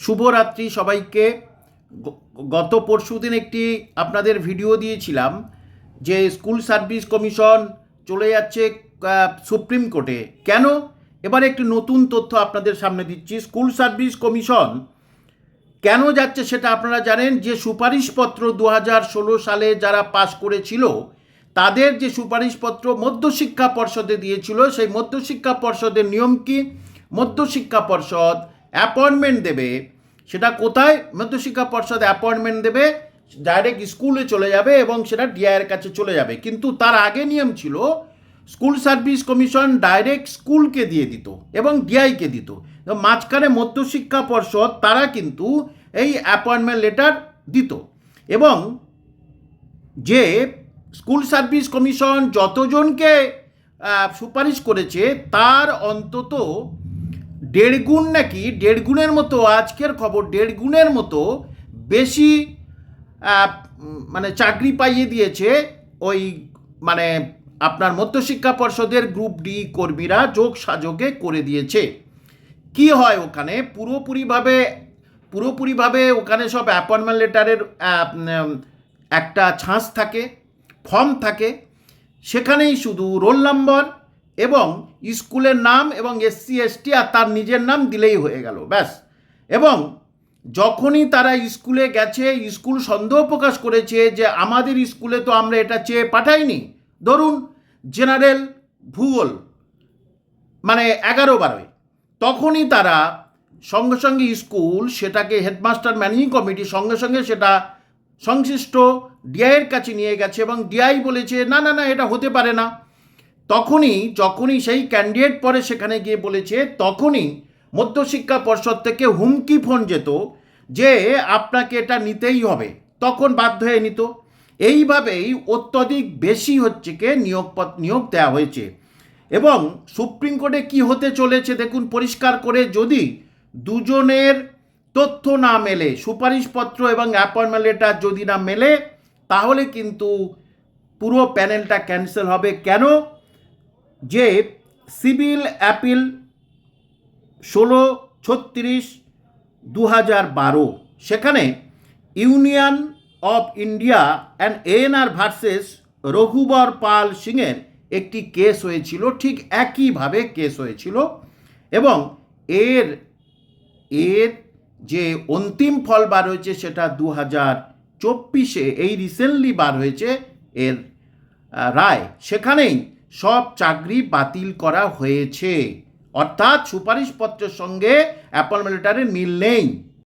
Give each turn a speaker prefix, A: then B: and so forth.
A: শুভরাত্রি সবাইকে। গত পরশুদিন একটি আপনাদের ভিডিও দিয়েছিলাম যে স্কুল সার্ভিস কমিশন চলে যাচ্ছে সুপ্রিম কোর্টে। কেন? এবার একটি নতুন তথ্য আপনাদের সামনে দিচ্ছি। স্কুল সার্ভিস কমিশন কেন যাচ্ছে সেটা আপনারা জানেন। যে সুপারিশপত্র 2016 সালে যারা পাশ করেছিল তাদের যে সুপারিশপত্র মধ্যশিক্ষা পর্ষদে দিয়েছিল, সেই মধ্যশিক্ষা পর্ষদের নিয়ম কি? মধ্যশিক্ষা পর্ষদ অ্যাপয়েন্টমেন্ট দেবে। সেটা কোথায়? মধ্যশিক্ষা পর্ষদ অ্যাপয়েন্টমেন্ট দেবে, ডাইরেক্ট স্কুলে চলে যাবে এবং সেটা ডিআইয়ের কাছে চলে যাবে। কিন্তু তার আগে নিয়ম ছিল স্কুল সার্ভিস কমিশন ডাইরেক্ট স্কুলকে দিয়ে দিত এবং ডিআইকে দিত। মাঝখানে মধ্যশিক্ষা পর্ষদ তারা কিন্তু এই অ্যাপয়েন্টমেন্ট লেটার দিত। এবং যে স্কুল সার্ভিস কমিশন যতজনকে সুপারিশ করেছে তার অন্তত দেড় গুণের মতো, আজকের খবর, 1.5 গুণের মতো বেশি মানে চাকরি পাইয়ে দিয়েছে ওই মানে আপনার মধ্যশিক্ষা পর্ষদের গ্রুপ ডি কর্মীরা যোগ সাজকে করে দিয়েছে। কি হয় ওখানে? পুরোপুরিভাবে ওখানে সব অ্যাপয়েন্টমেন্ট লেটারের একটা ছাঁচ থাকে, ফর্ম থাকে, সেখানেই শুধু রোল নম্বর এবং স্কুলের নাম এবং SC ST আর তার নিজের নাম দিলেই হয়ে গেল, ব্যাস। এবং যখনই তারা স্কুলে গেছে, স্কুল সন্দেহ প্রকাশ করেছে যে আমাদের স্কুলে তো আমরা এটা চেয়ে পাঠাইনি, ধরুন জেনারেল ভূগোল মানে 11-12, তখনই তারা সঙ্গে সঙ্গে স্কুল সেটাকে হেডমাস্টার ম্যানেজিং কমিটি সঙ্গে সঙ্গে সেটা সংশ্লিষ্ট ডিআইয়ের কাছে নিয়ে গেছে এবং ডিআই বলেছে না না না এটা হতে পারে না। যখনই সেই ক্যান্ডিডেট পরে সেখানে গিয়ে বলেছে, তখনই মধ্যশিক্ষা পর্ষদ থেকে হুমকি ফোন যেত যে আপনাকে এটা নিতেই হবে, তখন বাধ্য হয়ে নিত। এইভাবেই অত্যধিক বেশি হচ্ছে নিয়োগ দেওয়া হয়েছে। এবং সুপ্রিম কোর্টে কি হতে চলেছে দেখুন পরিষ্কার করে। যদি দুজনের তথ্য না মেলে, সুপারিশপত্র এবং অ্যাপয়েন্টমেন্ট লেটার যদি না মেলে, তাহলে কিন্তু পুরো প্যানেলটা ক্যান্সেল হবে। কেন? যে সিভিল অ্যাপিল 1636/2012, সেখানে union of India and ANR versus Raghubar Pal সিংয়ের একটি কেস হয়েছিল, ঠিক একইভাবে কেস হয়েছিল। এবং এর যে অন্তিম ফল বার হয়েছে সেটা 2024-এ, এই রিসেন্টলি বার হয়েছে এর রায়। সেখানেই সব চাকরি বাতিল করা হয়েছে, অর্থাৎ সুপারিশপত্রের সঙ্গে অ্যাপয়েন্টমেন্ট লেটারের মিল নেই।